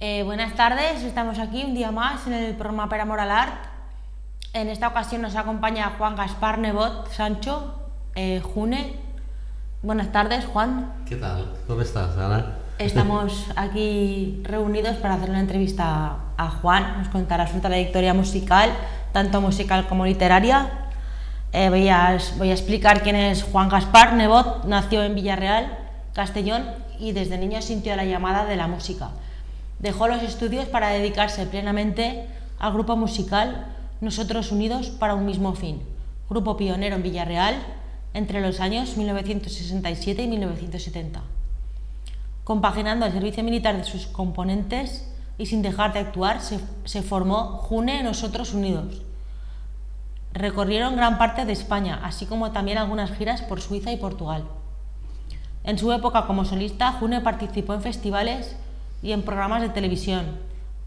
Buenas tardes, estamos aquí un día más en el programa Per Amor al Art. En esta ocasión nos acompaña Juan Gaspar Nebot Sancho, June. Buenas tardes, Juan. ¿Qué tal? ¿Cómo estás, Ana? Estamos aquí reunidos para hacer una entrevista a Juan. Nos contará su trayectoria musical, tanto musical como literaria. Voy a explicar quién es Juan Gaspar Nebot. Nació en Villarreal, Castellón, y desde niño sintió la llamada de la música. Dejó los estudios para dedicarse plenamente al grupo musical Nosotros Unidos para un mismo fin, grupo pionero en Villarreal entre los años 1967 y 1970. Compaginando el servicio militar de sus componentes y sin dejar de actuar, se formó June Nosotros Unidos. Recorrieron gran parte de España, así como también algunas giras por Suiza y Portugal. En su época como solista, June participó en festivales y en programas de televisión,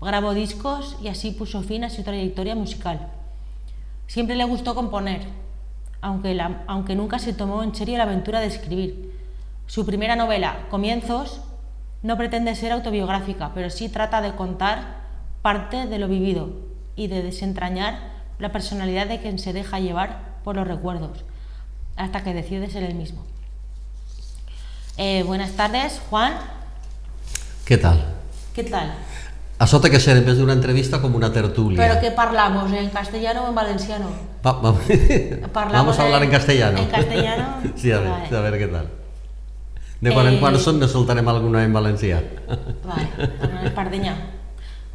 grabó discos y así puso fin a su trayectoria musical. Siempre le gustó componer, aunque nunca se tomó en serio la aventura de escribir. Su primera novela, Comienzos, no pretende ser autobiográfica, pero sí trata de contar parte de lo vivido y de desentrañar la personalidad de quien se deja llevar por los recuerdos, hasta que decide ser el mismo. Buenas tardes, Juan. ¿Qué tal? ¿Qué tal? Això té que ser, en vez de una entrevista, como una tertulia. ¿Pero qué parlamos? ¿En castellano o en valenciano? Vamos a hablar en castellano. ¿En castellano? Sí, a ver qué tal. De quan en quan nos soltarem alguna en valencià. Vale, una espardeña.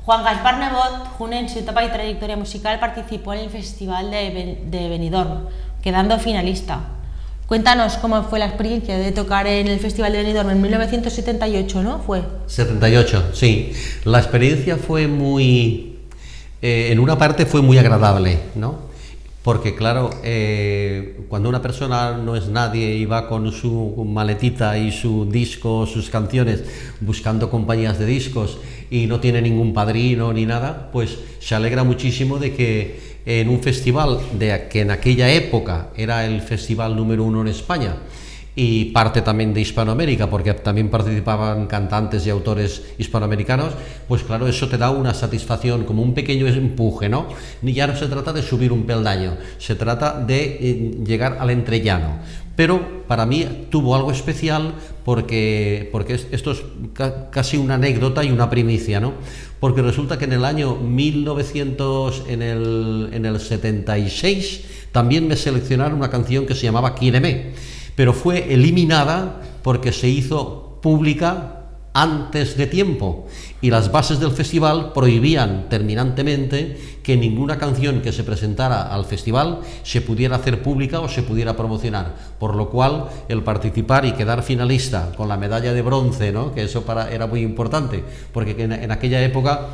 Juan Gaspar Nebot, June, en su etapa y trayectoria musical, participó en el Festival de Benidorm, quedando finalista. Cuéntanos cómo fue la experiencia de tocar en el Festival de Benidorm en 1978, ¿no? ¿Fue? 78, sí. La experiencia fue muy... en una parte fue muy agradable, ¿no? Porque, claro, cuando una persona no es nadie y va con su maletita y su disco, sus canciones, buscando compañías de discos y no tiene ningún padrino ni nada, pues se alegra muchísimo de que en un festival que en aquella época era el festival número 1 en España y parte también de Hispanoamérica, porque también participaban cantantes y autores hispanoamericanos, pues claro, eso te da una satisfacción, como un pequeño empuje, ¿no? Ya no se trata de subir un peldaño, se trata de llegar al entrellano. Pero para mí tuvo algo especial porque esto es casi una anécdota y una primicia, ¿no? Porque resulta que en el año en el 76, también me seleccionaron una canción que se llamaba Quiéreme, pero fue eliminada porque se hizo pública antes de tiempo y las bases del festival prohibían terminantemente que ninguna canción que se presentara al festival se pudiera hacer pública o se pudiera promocionar, por lo cual el participar y quedar finalista con la medalla de bronce, ¿no? Que eso era muy importante, porque en aquella época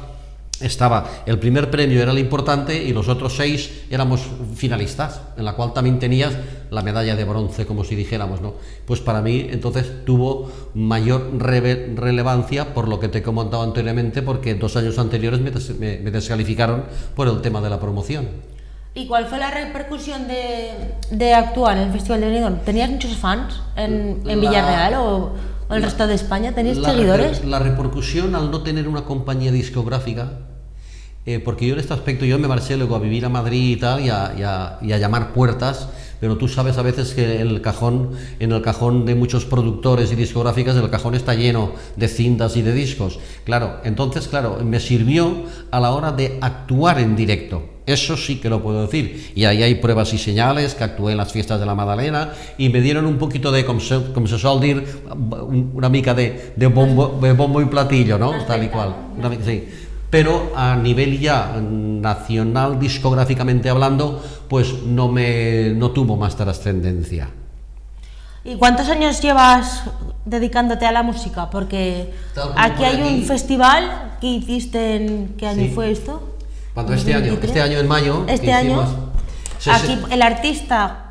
estaba el primer premio, era el importante, y los otros 6 éramos finalistas, en la cual también tenías la medalla de bronce, como si dijéramos, ¿no? Pues para mí entonces tuvo mayor relevancia por lo que te he comentado anteriormente, porque 2 años anteriores me descalificaron por el tema de la promoción. ¿Y cuál fue la repercusión de actuar en el Festival de Benidorm? ¿Tenías muchos fans en Villarreal o el resto de España? ¿Tenías seguidores? La repercusión al no tener una compañía discográfica, porque yo en este aspecto yo me marché luego a vivir a Madrid y tal, y a llamar puertas, pero tú sabes a veces que en el cajón de muchos productores y discográficas, el cajón está lleno de cintas y de discos. Claro, entonces, claro, me sirvió a la hora de actuar en directo. Eso sí que lo puedo decir, y ahí hay pruebas y señales, que actué en las fiestas de la Magdalena y me dieron un poquito de, com se sol dir, una mica de bombo y platillo, ¿no? Tal y cual, sí. Pero a nivel ya nacional, discográficamente hablando, pues no tuvo más trascendencia. ¿Y cuántos años llevas dedicándote a la música? Porque aquí hay un festival que hiciste, ¿qué año fue esto? ¿Cuánto? Este año en mayo. Este año, aquí el artista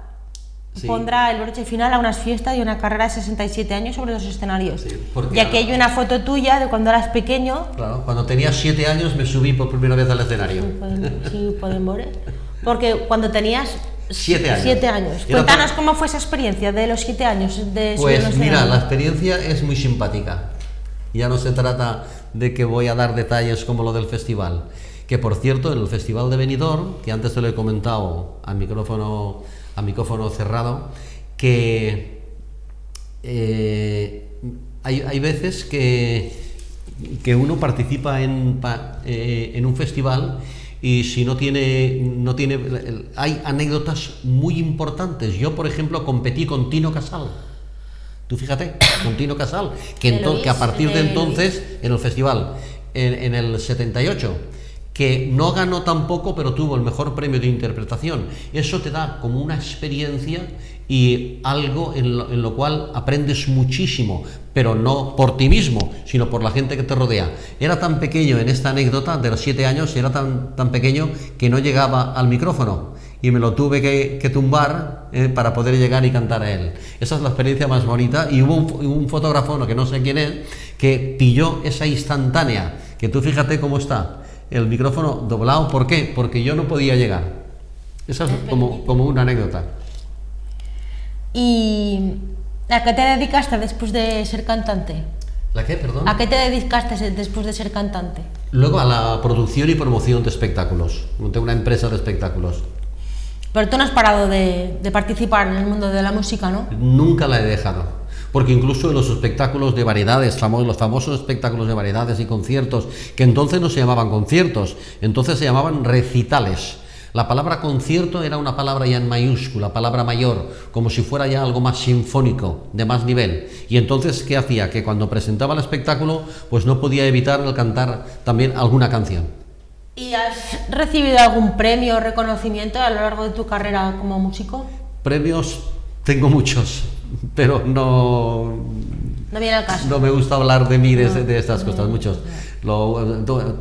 pondrá el broche final a unas fiestas y una carrera de 67 años sobre los escenarios. Sí, y aquí hay una foto tuya de cuando eras pequeño. Claro, cuando tenía 7 años me subí por primera vez al escenario. Sí, pueden ver. Porque cuando tenías 7 años. 7 años. Cuéntanos cómo fue esa experiencia de los 7 años de subir al escenario. Pues mira, la experiencia es muy simpática. Ya no se trata de que voy a dar detalles como lo del festival. Que por cierto, en el Festival de Benidorm, que antes te lo he comentado a micrófono cerrado, que hay veces que uno participa en un festival y si no tiene, hay anécdotas muy importantes. Yo, por ejemplo, competí con Tino Casal. Tú fíjate, con Tino Casal, que a partir de entonces, en el festival, en el 78, que no ganó tampoco, pero tuvo el mejor premio de interpretación. Eso te da como una experiencia y algo en lo cual aprendes muchísimo, pero no por ti mismo, sino por la gente que te rodea. Era tan pequeño en esta anécdota, de los 7 años, era tan pequeño que no llegaba al micrófono y me lo tuve que tumbar para poder llegar y cantar a él. Esa es la experiencia más bonita, y hubo un fotógrafo, no, que no sé quién es, que pilló esa instantánea, que tú fíjate cómo está el micrófono doblado. ¿Por qué? Porque yo no podía llegar. Esa es como una anécdota. ¿Y a qué te dedicaste después de ser cantante? ¿La qué, perdón? ¿A qué te dedicaste después de ser cantante? Luego a la producción y promoción de espectáculos. Monté una empresa de espectáculos. Pero tú no has parado de participar en el mundo de la música, ¿no? Nunca la he dejado. Porque incluso en los espectáculos de variedades, los famosos espectáculos de variedades y conciertos, que entonces no se llamaban conciertos, entonces se llamaban recitales. La palabra concierto era una palabra ya en mayúscula, palabra mayor, como si fuera ya algo más sinfónico, de más nivel. Y entonces, ¿qué hacía? Que cuando presentaba el espectáculo, pues no podía evitar el cantar también alguna canción. ¿Y has recibido algún premio o reconocimiento a lo largo de tu carrera como músico? Premios tengo muchos, pero no viene al caso. No me gusta hablar de mí, de estas cosas, muchos.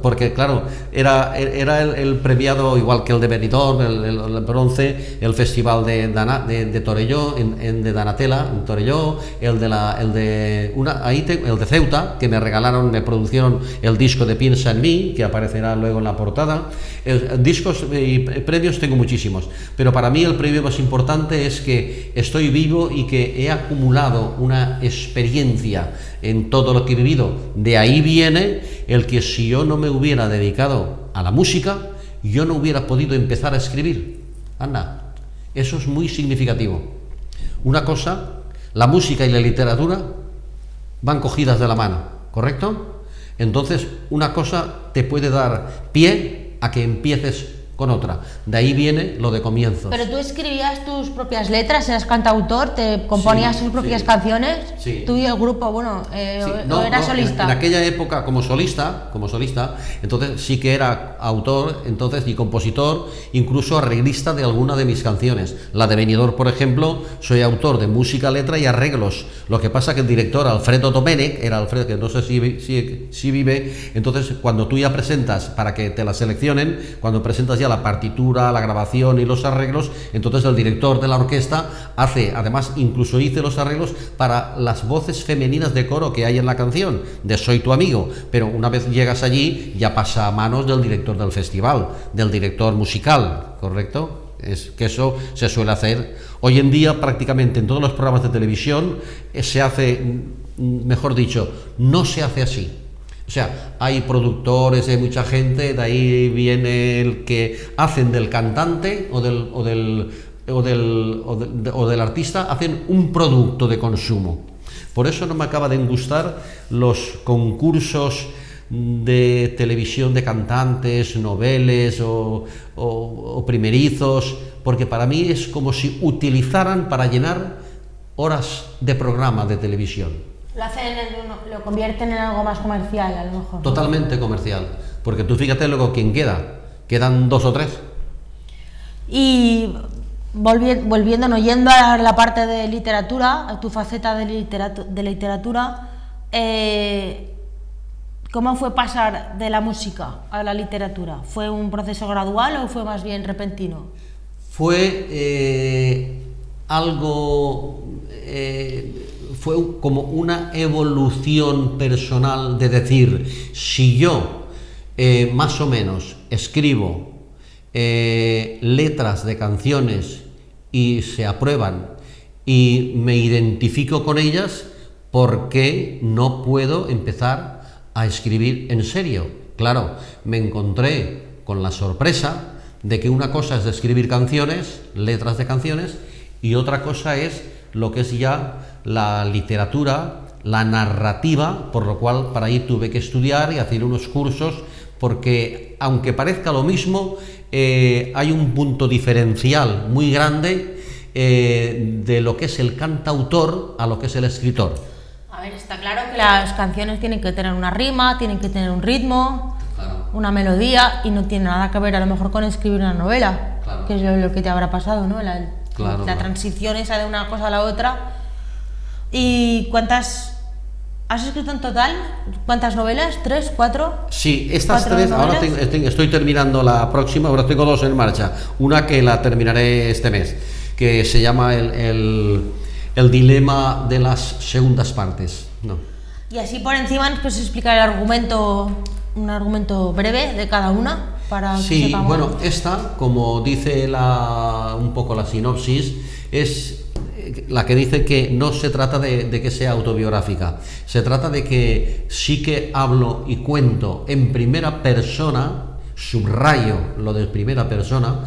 Porque claro, era el premiado, igual que el de Benidorm, el bronce, el festival de Torelló, de Danatela, en Torelló, el de Ceuta, que me produjeron el disco de Piensa en mí, que aparecerá luego en la portada. Discos y premios tengo muchísimos, pero para mí el premio más importante es que estoy vivo y que he acumulado una experiencia en todo lo que he vivido. De ahí viene el que si yo no me hubiera dedicado a la música, yo no hubiera podido empezar a escribir. Anda, eso es muy significativo. Una cosa, la música y la literatura van cogidas de la mano, ¿correcto? Entonces, una cosa te puede dar pie a que empieces con otra. De ahí viene lo de comienzos. ¿Pero tú escribías tus propias letras, eras cantautor, te componías tus propias canciones? Sí. Tú y el grupo, bueno, eras solista. En aquella época como solista, entonces sí que era autor, entonces, y compositor, incluso arreglista de alguna de mis canciones. La de Benidorm, por ejemplo, soy autor de música, letra y arreglos. Lo que pasa que el director Alfredo Domènech, era Alfredo, que no sé si vive, entonces cuando tú ya presentas, para que te la seleccionen, cuando presentas ya la partitura, la grabación y los arreglos, entonces el director de la orquesta además incluso hice los arreglos para las voces femeninas de coro que hay en la canción, de Soy tu amigo, pero una vez llegas allí ya pasa a manos del director del festival, del director musical, ¿correcto? Es que eso se suele hacer hoy en día prácticamente en todos los programas de televisión. Se hace, mejor dicho, no se hace así. O sea, hay productores, hay mucha gente, de ahí viene el que hacen del cantante o del artista, hacen un producto de consumo. Por eso no me acaba de gustar los concursos de televisión de cantantes, noveles o primerizos, porque para mí es como si utilizaran para llenar horas de programa de televisión. Lo convierten en algo más comercial, a lo mejor. Totalmente comercial, porque tú fíjate luego quién quedan 2 o 3. Y yendo a la parte de literatura, a tu faceta de literatura, ¿cómo fue pasar de la música a la literatura? ¿Fue un proceso gradual o fue más bien repentino? Fue fue como una evolución personal de decir, si yo más o menos escribo letras de canciones y se aprueban y me identifico con ellas, ¿por qué no puedo empezar a escribir en serio? Claro, me encontré con la sorpresa de que una cosa es escribir canciones, letras de canciones, y otra cosa es lo que es ya la literatura, la narrativa, por lo cual para ahí tuve que estudiar y hacer unos cursos, porque aunque parezca lo mismo, hay un punto diferencial muy grande de lo que es el cantautor a lo que es el escritor. A ver, está claro que las canciones tienen que tener una rima, tienen que tener un ritmo, claro, una melodía, y no tiene nada que ver a lo mejor con escribir una novela, claro, que es lo que te habrá pasado, ¿no? La transición esa de una cosa a la otra. ¿Y cuántas has escrito en total? ¿Cuántas novelas? ¿3, 4? Sí, estas 3, ahora estoy terminando la próxima, ahora tengo 2 en marcha. Una que la terminaré este mes, que se llama el dilema de las segundas partes, ¿no? Y así por encima nos puedes explicar el argumento, un argumento breve de cada una para que sí, sepamos. Bueno, esta, como dice un poco la sinopsis, es la que dice que no se trata de que sea autobiográfica, se trata de que sí que hablo y cuento en primera persona, subrayo lo de primera persona,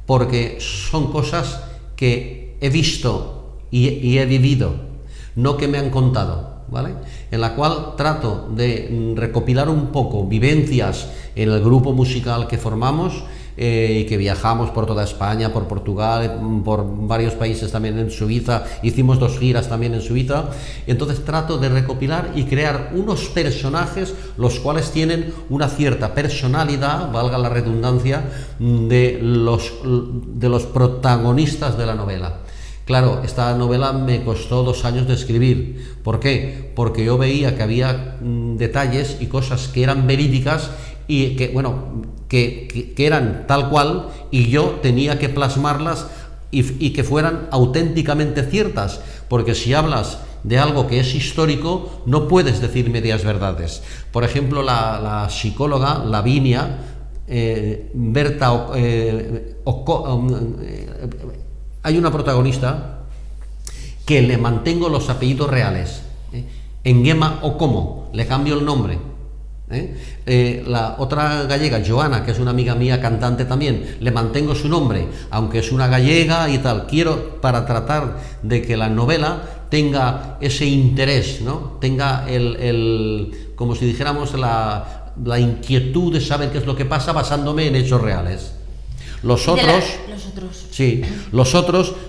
porque son cosas que he visto y he vivido, no que me han contado, ¿vale? En la cual trato de recopilar un poco vivencias en el grupo musical que formamos y que viajamos por toda España, por Portugal, por varios países también en Suiza, hicimos 2 giras también en Suiza. Entonces trato de recopilar y crear unos personajes los cuales tienen una cierta personalidad, valga la redundancia, de los protagonistas de la novela. Claro, esta novela me costó 2 años de escribir. ¿Por qué? Porque yo veía que había detalles y cosas que eran verídicas y que eran tal cual, y yo tenía que plasmarlas y que fueran auténticamente ciertas, porque si hablas de algo que es histórico, no puedes decir medias verdades. Por ejemplo, la psicóloga Lavinia, Berta hay una protagonista que le mantengo los apellidos reales, Nguema Okomo, le cambio el nombre. La otra gallega, Joana, que es una amiga mía cantante también, le mantengo su nombre, aunque es una gallega y tal. Quiero, para tratar de que la novela tenga ese interés, ¿no? Tenga como si dijéramos la inquietud de saber qué es lo que pasa, basándome en hechos reales. Los otros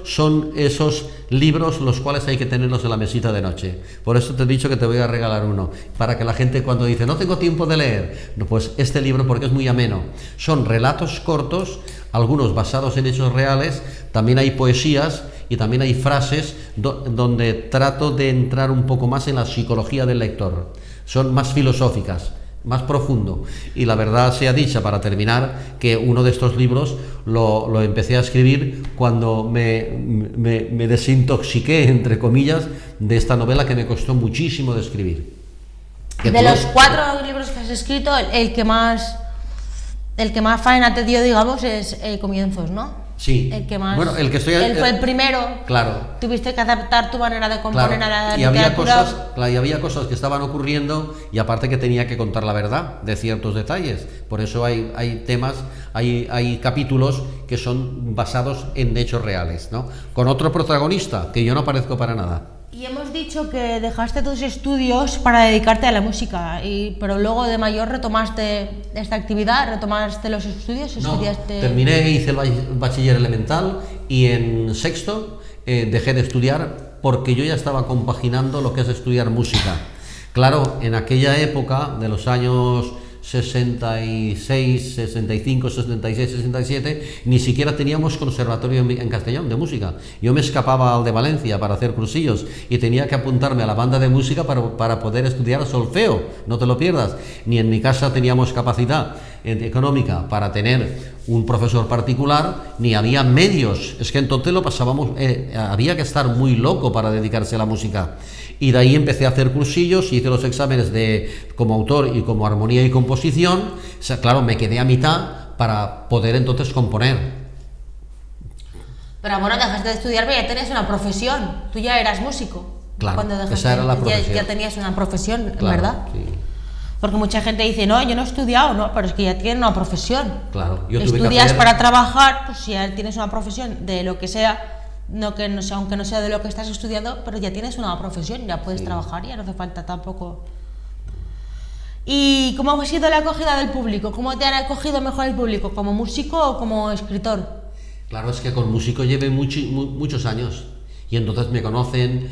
son esos libros los cuales hay que tenerlos en la mesita de noche. Por eso te he dicho que te voy a regalar uno, para que la gente, cuando dice no tengo tiempo de leer, no, pues este libro, porque es muy ameno. Son relatos cortos, algunos basados en hechos reales, también hay poesías y también hay frases donde trato de entrar un poco más en la psicología del lector. Son más filosóficas, más profundo. Y la verdad sea dicha, para terminar, que uno de estos libros lo empecé a escribir cuando me desintoxiqué, entre comillas, de esta novela que me costó muchísimo de escribir. De los 4 libros que has escrito, el que más faena te dio, digamos, es Comienzos, ¿no? Sí. El que más, bueno, el que estoy él fue el primero. Claro. Tuviste que adaptar tu manera de componer, claro, a la literatura. Y había cosas que estaban ocurriendo, y aparte que tenía que contar la verdad de ciertos detalles. Por eso hay temas, hay capítulos que son basados en hechos reales, ¿no? Con otro protagonista, que yo no parezco para nada. Y hemos dicho que dejaste tus estudios para dedicarte a la música, pero luego de mayor retomaste esta actividad, retomaste los estudios, estudiaste... No, terminé, hice el bachiller elemental, y en sexto dejé de estudiar porque yo ya estaba compaginando lo que es estudiar música. Claro, en aquella época de los años 66, 65, 66, 67, ni siquiera teníamos conservatorio en Castellón de música. Yo me escapaba al de Valencia para hacer cursillos y tenía que apuntarme a la banda de música para poder estudiar solfeo, no te lo pierdas. Ni en mi casa teníamos capacidad económica para tener un profesor particular, ni había medios. Es que entonces lo pasábamos, había que estar muy loco para dedicarse a la música. Y de ahí empecé a hacer cursillos, hice los exámenes como autor y como armonía y composición. O sea, claro, me quedé a mitad para poder entonces componer. Pero bueno, dejaste de estudiar, pero ya tenías una profesión, tú ya eras músico. Claro, cuando dejaste, esa era la profesión. ya tenías una profesión, Claro, ¿verdad? sí. Porque mucha gente dice, no, yo no he estudiado, no, pero es que ya tienes una profesión. Claro, yo tuve que Estudias hacer... para trabajar, pues si ya tienes una profesión de lo que sea, aunque no sea de lo que estás estudiando, pero ya tienes una profesión, ya puedes trabajar, ya no hace falta tampoco. ¿Y cómo ha sido la acogida del público? ¿Cómo te han acogido mejor el público? ¿Como músico o como escritor? Claro, es que con músico llevé muchos años y entonces me conocen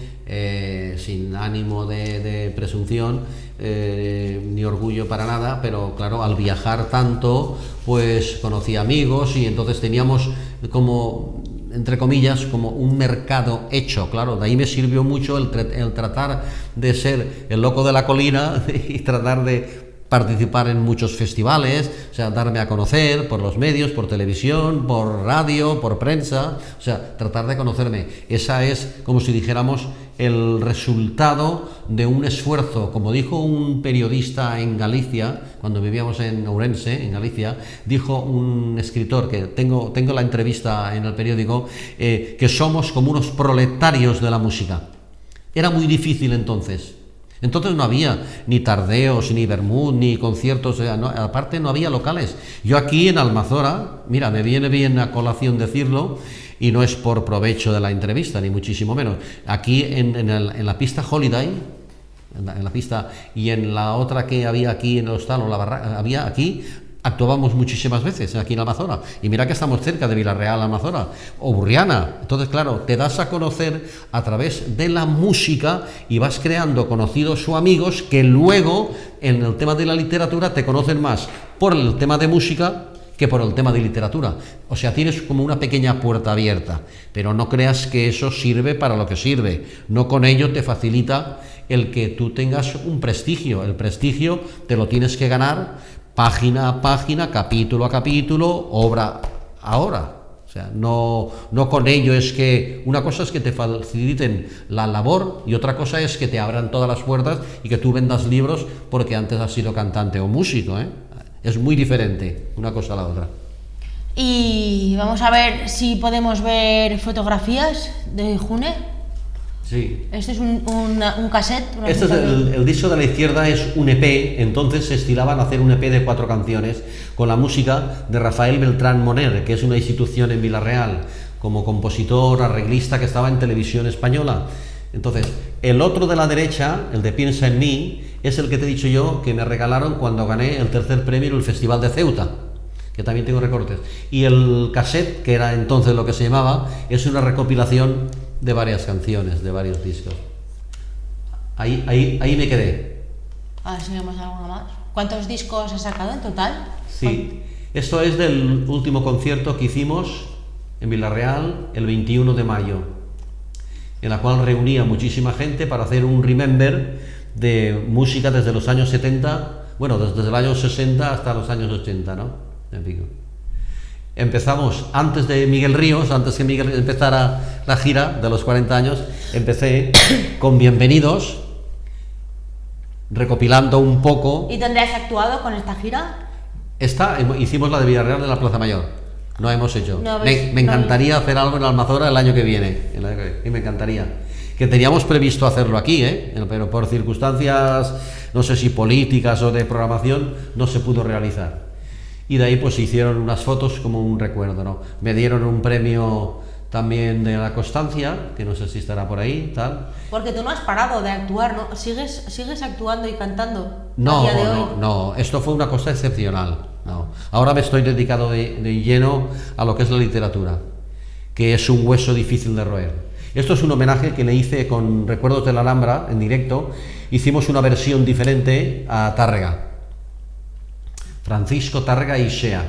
sin ánimo de presunción ni orgullo para nada, pero claro, al viajar tanto pues conocí amigos y entonces teníamos como, entre comillas, como un mercado hecho. Claro, de ahí me sirvió mucho el tratar de ser el loco de la colina y tratar de participar en muchos festivales, o sea, darme a conocer por los medios, por televisión, por radio, por prensa, o sea, tratar de conocerme. Esa es, como si dijéramos, el resultado de un esfuerzo. Como dijo un periodista en Galicia, cuando vivíamos en Ourense, en Galicia, dijo un escritor, que tengo la entrevista en el periódico, que somos como unos proletarios de la música. Era muy difícil entonces. Entonces no había ni tardeos, ni vermut, ni conciertos, o sea, no, aparte no había locales. Yo aquí en Almazora, mira, me viene bien a colación decirlo, y no es por provecho de la entrevista, ni muchísimo menos. Aquí en la pista Holiday, en la pista, y en la otra que había aquí en el hostal, o la barraca, había aquí, actuábamos muchísimas veces aquí en Almazora, y mira que estamos cerca de Vilarreal, Almazora, o Burriana. Entonces, claro, te das a conocer a través de la música y vas creando conocidos o amigos que luego, en el tema de la literatura, te conocen más por el tema de música que por el tema de literatura. O sea, tienes como una pequeña puerta abierta, pero no creas que eso sirve para lo que sirve. No con ello te facilita el que tú tengas un prestigio. El prestigio te lo tienes que ganar página a página, capítulo a capítulo, obra a obra. O sea, no con ello es que... Una cosa es que te faciliten la labor y otra cosa es que te abran todas las puertas y que tú vendas libros porque antes has sido cantante o músico, ¿eh? Es muy diferente una cosa a la otra. Y vamos a ver si podemos ver fotografías de June. Sí. Este es un cassette. Este es el disco de la izquierda, es un EP. Entonces se estilaban a hacer un EP de 4 canciones con la música de Rafael Beltrán Moner, que es una institución en Vilarreal, como compositor, arreglista, que estaba en Televisión Española. Entonces, el otro de la derecha, el de Piensa en mí, es el que te he dicho yo que me regalaron cuando gané el 3er premio en el Festival de Ceuta, que también tengo recortes. Y el cassette, que era entonces lo que se llamaba, es una recopilación de varias canciones, de varios discos. Ahí me quedé. A ver si vemos alguna más. ¿Cuántos discos has sacado en total? Sí, esto es del último concierto que hicimos en Vilarreal el 21 de mayo, en la cual reunía muchísima gente para hacer un remember de música desde los años 70, bueno, desde el año 60 hasta los años 80, ¿no? Empezamos antes de Miguel Ríos, antes que Miguel empezara la gira de los 40 años, empecé con Bienvenidos, recopilando un poco. ¿Y dónde has actuado con esta gira? Hicimos la de Villarreal de la Plaza Mayor, no hemos hecho. No, me encantaría hacer algo en Almazora el año que viene, y me encantaría. Que teníamos previsto hacerlo aquí, pero por circunstancias, no sé si políticas o de programación, no se pudo realizar. Y de ahí pues se hicieron unas fotos como un recuerdo, ¿no? Me dieron un premio también de la Constancia, que no sé si estará por ahí, tal. Porque tú no has parado de actuar, ¿no? ¿Sigues actuando y cantando a día de hoy? No, esto fue una cosa excepcional, no. Ahora me estoy dedicado de lleno a lo que es la literatura, que es un hueso difícil de roer. Esto es un homenaje que le hice con Recuerdos de la Alhambra, en directo. Hicimos una versión diferente a Tárrega. Francisco Tárrega y Shea.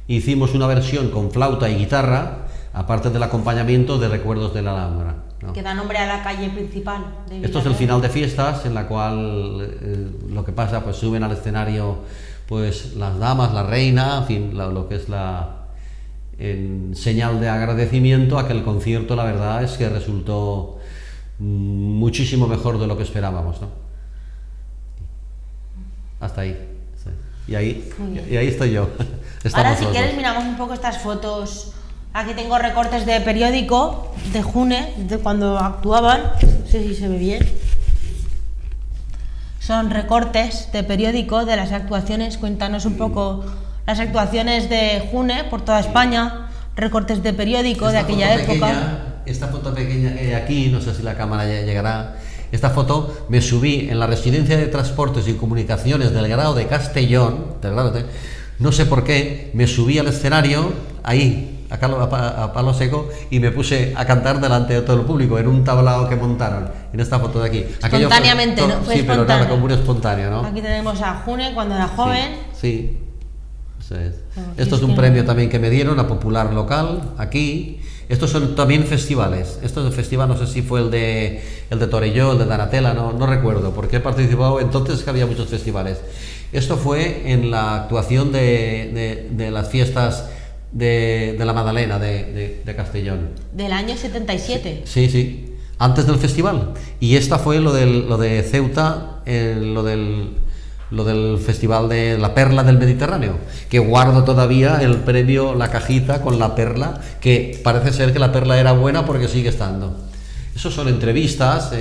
Hicimos una versión con flauta y guitarra, aparte del acompañamiento de Recuerdos de la Alhambra, ¿no? Que da nombre a la calle principal de Vilarreal. Esto es el final de fiestas, en la cual lo que pasa, pues suben al escenario pues las damas, la reina, en fin, lo que es en señal de agradecimiento a que el concierto, la verdad es que resultó muchísimo mejor de lo que esperábamos, ¿no? Hasta ahí. Sí. Y ahí estoy yo. Ahora, si quieres, miramos un poco estas fotos. Aquí tengo recortes de periódico de June, de cuando actuaban. sé si se ve bien. Son recortes de periódico de las actuaciones. Cuéntanos un poco las actuaciones de June por toda España, recortes de periódico de aquella época. Esta foto pequeña que hay aquí, no sé si la cámara ya llegará. Esta foto me subí en la Residencia de Transportes y Comunicaciones del Grado de Castellón, no sé por qué, me subí al escenario, ahí, a palo seco, y me puse a cantar delante de todo el público, en un tablao que montaron, en esta foto de aquí. Espontáneamente, ¿no? Fue sí, espontáneo. pero nada, como un espontáneo, ¿no? Aquí tenemos a June cuando era joven. Sí. Eso es. Esto es un premio también que me dieron a Popular Local, aquí. Estos son también festivales. Esto es el festival, no sé si fue el de Torelló, el de Danatela, no recuerdo, porque he participado entonces que había muchos festivales. Esto fue en la actuación de las fiestas de la Madalena de Castellón. Del año 77. Sí, antes del festival. Y esta fue lo de Ceuta, lo del Festival de la Perla del Mediterráneo, que guardo todavía el premio, la cajita con la perla, que parece ser que la perla era buena porque sigue estando. Eso son entrevistas,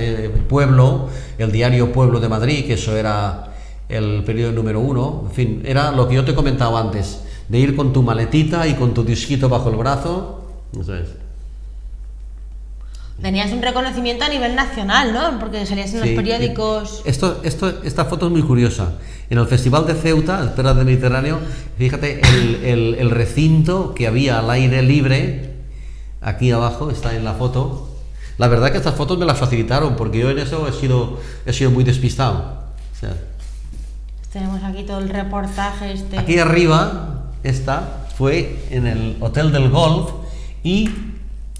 Pueblo, el diario Pueblo de Madrid, que eso era el periodo número 1, en fin, era lo que yo te comentaba antes, de ir con tu maletita y con tu disquito bajo el brazo, eso es. Tenías un reconocimiento a nivel nacional, ¿no? Porque salías en los periódicos. Esta foto es muy curiosa. En el Festival de Ceuta, el Perla del Mediterráneo, fíjate el recinto que había al aire libre, aquí abajo está en la foto. La verdad que estas fotos me las facilitaron, porque yo en eso he sido muy despistado. O sea, tenemos aquí todo el reportaje. Aquí arriba, esta fue en el Hotel del Golf y...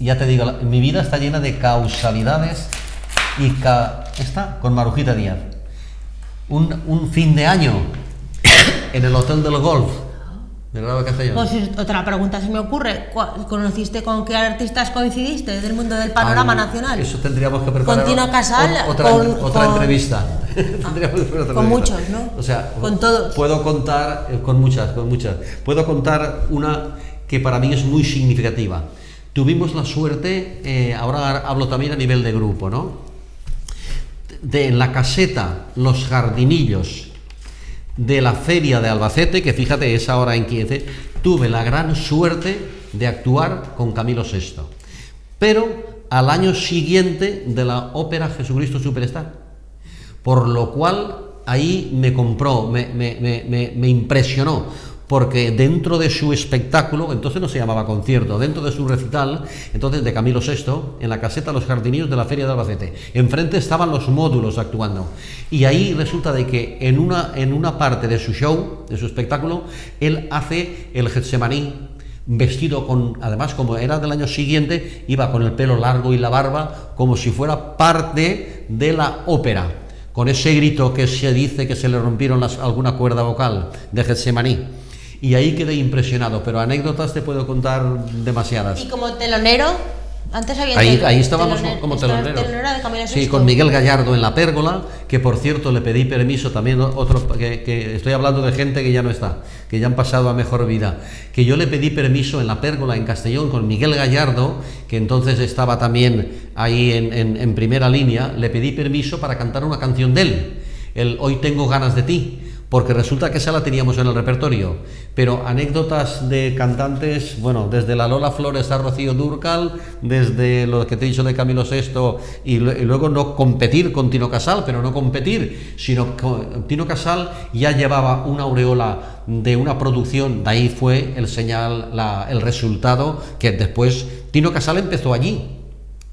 Ya te digo, mi vida está llena de causalidades y está con Marujita Díaz. Un fin de año en el Hotel del Golf del Grado de Castellón. Pues otra pregunta se me ocurre. ¿Conociste con qué artistas coincidiste del mundo del panorama nacional? Eso tendríamos que preparar. Con Tino Casal. Otra entrevista. Con muchos, ¿no? O sea, con todos. Puedo contar con muchas. Puedo contar una que para mí es muy significativa. Tuvimos la suerte, ahora hablo también a nivel de grupo, ¿no? De la caseta Los Jardinillos de la Feria de Albacete, que fíjate es ahora en 15, tuve la gran suerte de actuar con Camilo VI. Pero al año siguiente de la ópera Jesucristo Superstar. Por lo cual ahí me compró, me impresionó. Porque dentro de su espectáculo, entonces no se llamaba concierto, dentro de su recital, entonces de Camilo VI, en la caseta Los Jardinillos de la Feria de Albacete, enfrente estaban los módulos actuando, y ahí resulta de que en una parte de su show, de su espectáculo, él hace el Getsemaní, vestido además como era del año siguiente, iba con el pelo largo y la barba, como si fuera parte de la ópera, con ese grito que se dice que se le rompieron alguna cuerda vocal de Getsemaní. Y ahí quedé impresionado, pero anécdotas te puedo contar demasiadas. ¿Y como telonero? Antes había ahí estábamos como teloneros. Sí, con Miguel Gallardo en la Pérgola, que por cierto le pedí permiso también, que estoy hablando de gente que ya no está, que ya han pasado a mejor vida, que yo le pedí permiso en la Pérgola en Castellón con Miguel Gallardo, que entonces estaba también ahí en primera línea, le pedí permiso para cantar una canción de él, el Hoy tengo ganas de ti. Porque resulta que esa la teníamos en el repertorio, pero anécdotas de cantantes, bueno, desde la Lola Flores a Rocío Dúrcal, desde lo que te he dicho de Camilo VI, y luego no competir con Tino Casal, pero no competir, sino que Tino Casal ya llevaba una aureola de una producción, de ahí fue el señal, el resultado, que después Tino Casal empezó allí.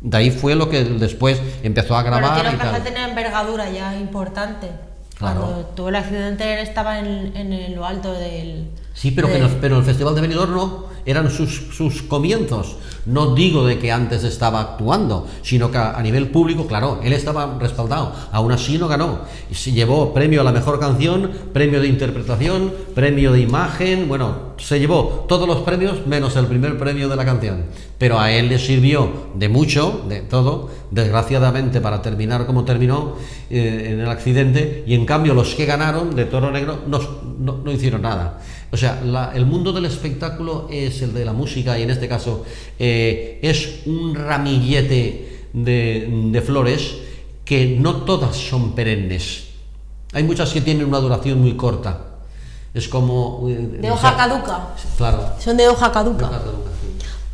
De ahí fue lo que después empezó a grabar. Pero Tino Casal tenía envergadura ya importante. Claro. Cuando tuvo el accidente él estaba en lo alto del... Sí, pero el Festival de Benidorm no, eran sus comienzos. No digo de que antes estaba actuando, sino que a nivel público, claro, él estaba respaldado. Aún así no ganó. Y se llevó premio a la mejor canción, premio de interpretación, premio de imagen, bueno, se llevó todos los premios menos el primer premio de la canción. Pero a él le sirvió de mucho, de todo, desgraciadamente para terminar como terminó en el accidente, y en cambio los que ganaron de Toro Negro no hicieron nada. O sea, el mundo del espectáculo es el de la música, y en este caso es un ramillete de flores que no todas son perennes. Hay muchas que tienen una duración muy corta. Es como... de hoja caduca. Claro. Son de hoja caduca.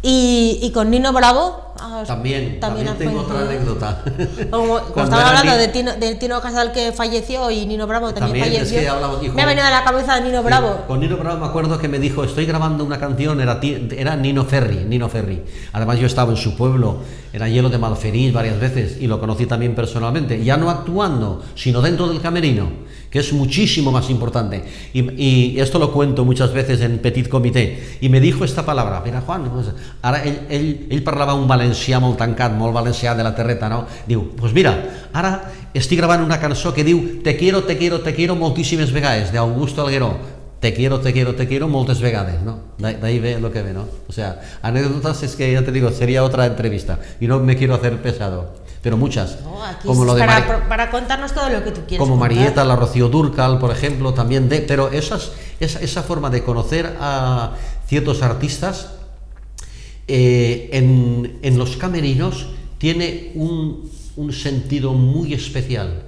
Sí. Y con Nino Bravo... También tengo otra anécdota. Como estaba hablando de Tino Casal, que falleció, y Nino Bravo también falleció. Es que hablamos, me ha venido a la cabeza Nino Bravo. Con Nino Bravo me acuerdo que me dijo, estoy grabando una canción, era Nino Ferri. Además yo estaba en su pueblo, era Hielo de Malferís varias veces, y lo conocí también personalmente, ya no actuando, sino dentro del camerino, que es muchísimo más importante. Y esto lo cuento muchas veces en Petit Comité, y me dijo esta palabra, mira Juan, pues, ara ell parlava un valencià molt tancat, molt valencià de la terreta, no? Diu, pues mira, ara estic gravant una cançó que diu te quiero moltíssimes vegades, de Augusto Algueró. Te quiero moltes vegades, ¿no? De ahí ve lo que ve, ¿no? O sea, anécdotas es que, ya te digo, sería otra entrevista, y no me quiero hacer pesado, pero muchas. No, aquí como lo de para contarnos todo lo que tú quieres como contar. Marieta, la Rocío Dúrcal, por ejemplo, también pero esa forma de conocer a ciertos artistas en los camerinos tiene un sentido muy especial,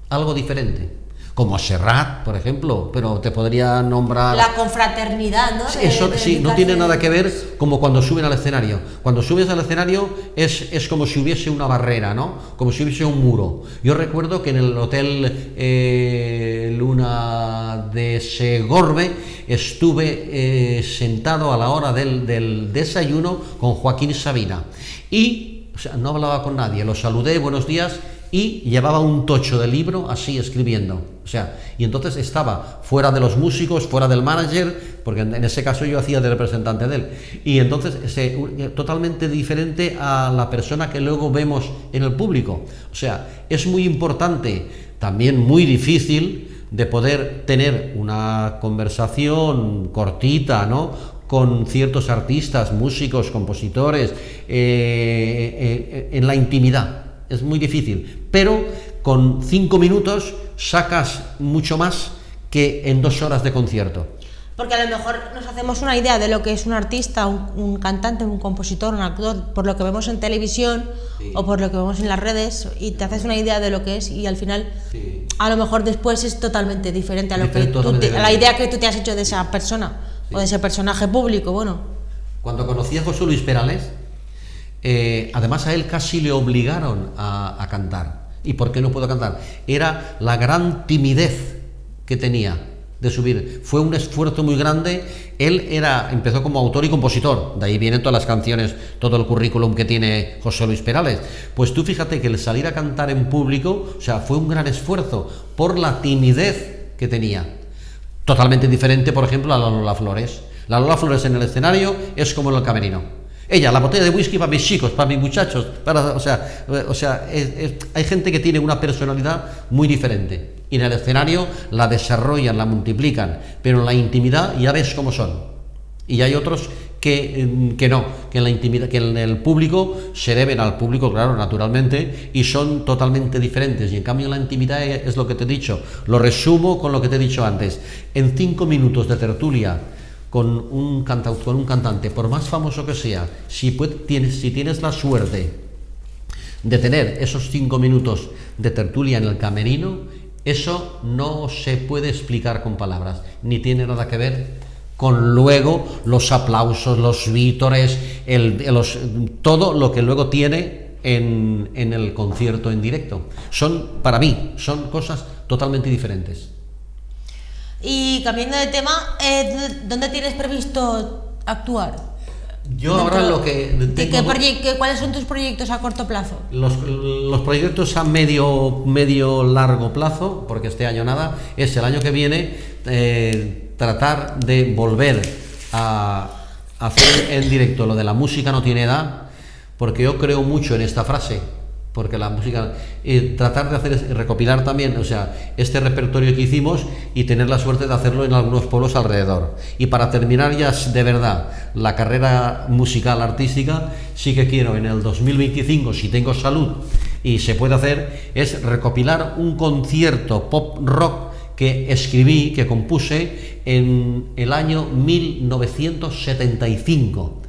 algo diferente. Como a Serrat, por ejemplo, pero te podría nombrar... La confraternidad, ¿no? Eso sí, no tiene nada que ver como cuando suben al escenario. Cuando subes al escenario es como si hubiese una barrera, ¿no? Como si hubiese un muro. Yo recuerdo que en el Hotel Luna de Segorbe estuve sentado a la hora del desayuno con Joaquín Sabina. Y, o sea, no hablaba con nadie, lo saludé, buenos días... y llevaba un tocho de libro así escribiendo, o sea, y entonces estaba fuera de los músicos, fuera del manager, porque en ese caso yo hacía de representante de él, y entonces totalmente diferente a la persona que luego vemos en el público. O sea, es muy importante, también muy difícil de poder tener una conversación cortita, ¿no?, con ciertos artistas, músicos, compositores, en la intimidad. Es muy difícil, pero con 5 minutos sacas mucho más que en 2 horas de concierto. Porque a lo mejor nos hacemos una idea de lo que es un artista, un cantante, un compositor, un actor, por lo que vemos en televisión, sí, o por lo que vemos en las redes, y te haces una idea de lo que es, y al final, sí, a lo mejor después es totalmente diferente a lo que a la idea que tú te has hecho de esa persona, sí, o de ese personaje público. Bueno, cuando conocí a José Luis Perales, además a él casi le obligaron a cantar. ¿Y por qué no pudo cantar? Era la gran timidez que tenía de subir. Fue un esfuerzo muy grande. Él empezó como autor y compositor, de ahí vienen todas las canciones, todo el currículum que tiene José Luis Perales. Pues tú fíjate que el salir a cantar en público, o sea, fue un gran esfuerzo por la timidez que tenía. Totalmente diferente, por ejemplo, a la Lola Flores. La Lola Flores en el escenario es como en el camerino. Ella, la botella de whisky para mis chicos, para mis muchachos, o sea, hay gente que tiene una personalidad muy diferente, y en el escenario la desarrollan, la multiplican, pero en la intimidad ya ves cómo son. Y hay otros que no, que en la intimidad, que en el público se deben al público, claro, naturalmente, y son totalmente diferentes. Y en cambio en la intimidad es lo que te he dicho. Lo resumo con lo que te he dicho antes. En 5 minutos de tertulia con un cantante, por más famoso que sea, si tienes la suerte de tener esos 5 minutos de tertulia en el camerino, eso no se puede explicar con palabras, ni tiene nada que ver con luego los aplausos, los vítores, todo lo que luego tiene en el concierto en directo. Para mí, son cosas totalmente diferentes. Y cambiando de tema, ¿dónde tienes previsto actuar? Yo ahora lo que tengo... ¿Cuáles son tus proyectos a corto plazo? Los proyectos a medio largo plazo, porque este año nada, es el año que viene tratar de volver a hacer en directo lo de la música no tiene edad, porque yo creo mucho en esta frase. Porque la música, tratar de hacer, recopilar también, o sea, este repertorio que hicimos y tener la suerte de hacerlo en algunos pueblos alrededor. Y para terminar ya de verdad la carrera musical artística, sí que quiero en el 2025, si tengo salud y se puede hacer, es recopilar un concierto pop rock que escribí, que compuse en el año 1975.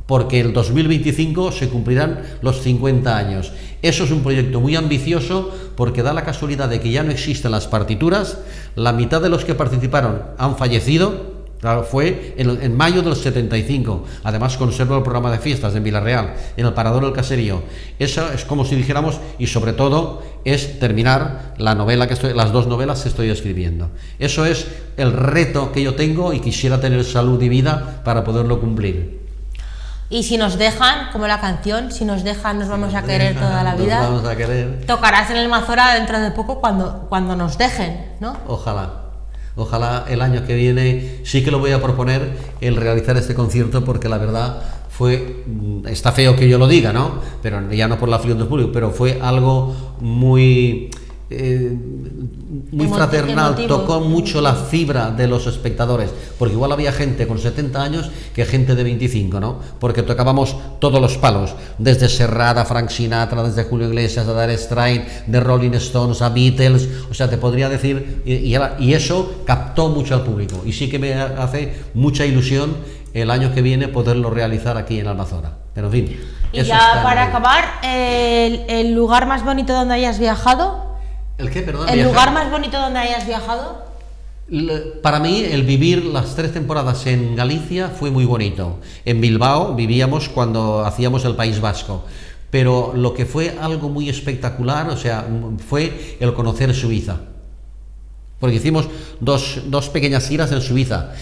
porque el 2025 se cumplirán los 50 años. Eso es un proyecto muy ambicioso porque da la casualidad de que ya no existen las partituras, la mitad de los que participaron han fallecido. Claro, fue en mayo del 75. Además conservo el programa de fiestas en Villarreal, en el Parador del Caserío. Eso es como si dijéramos, y sobre todo es terminar la novela las 2 novelas que estoy escribiendo. Eso es el reto que yo tengo y quisiera tener salud y vida para poderlo cumplir. Y si nos dejan, como la canción, si nos dejan nos vamos a querer toda la vida. Nos vamos a querer. Tocarás en el Mazora dentro de poco cuando nos dejen, ¿no? Ojalá. Ojalá el año que viene sí que lo voy a proponer el realizar este concierto, porque la verdad está feo que yo lo diga, ¿no? Pero ya no por la aflicción del público, pero fue algo muy fraternal, emotivo. Tocó mucho la fibra de los espectadores, porque igual había gente con 70 años que gente de 25, ¿no? Porque tocábamos todos los palos, desde Serrat a Frank Sinatra, desde Julio Iglesias a Dire Straits, de Rolling Stones a Beatles, o sea, te podría decir, y eso captó mucho al público, y sí que me hace mucha ilusión el año que viene poderlo realizar aquí en Almazora, pero en fin. Y ya para acabar, el lugar más bonito donde hayas viajado. ¿El qué, perdón? ¿El lugar más bonito donde hayas viajado? Para mí, el vivir las 3 temporadas en Galicia fue muy bonito. En Bilbao vivíamos cuando hacíamos el País Vasco, pero lo que fue algo muy espectacular, o sea, fue el conocer Suiza. Porque hicimos dos pequeñas giras en Suiza,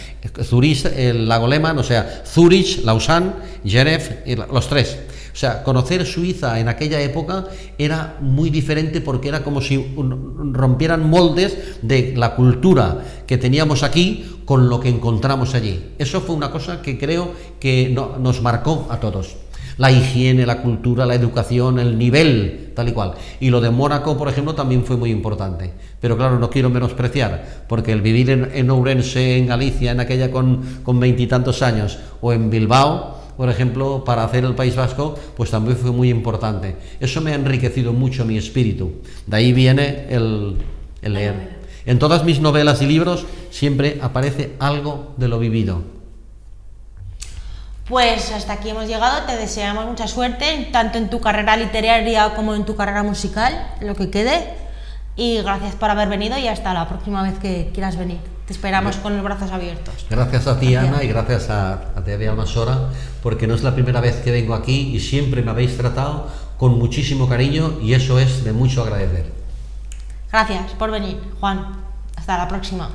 Zurich, el Lago Lehmann, o sea, Zurich, Lausanne, Genève, los 3. O sea, conocer Suiza en aquella época era muy diferente, porque era como si rompieran moldes de la cultura que teníamos aquí con lo que encontramos allí. Eso fue una cosa que creo que nos marcó a todos. La higiene, la cultura, la educación, el nivel, tal y cual. Y lo de Mónaco, por ejemplo, también fue muy importante. Pero claro, no quiero menospreciar, porque el vivir en Ourense, en Galicia, en aquella con 20 y tantos años, o en Bilbao, por ejemplo, para hacer el País Vasco, pues también fue muy importante. Eso me ha enriquecido mucho mi espíritu. De ahí viene el leer. En todas mis novelas y libros siempre aparece algo de lo vivido. Pues hasta aquí hemos llegado, te deseamos mucha suerte, tanto en tu carrera literaria como en tu carrera musical, lo que quede, y gracias por haber venido y hasta la próxima vez que quieras venir. Te esperamos con los brazos abiertos. Gracias a ti, Ana, y gracias a TV Almazora, porque no es la primera vez que vengo aquí y siempre me habéis tratado con muchísimo cariño y eso es de mucho agradecer. Gracias por venir, Juan. Hasta la próxima.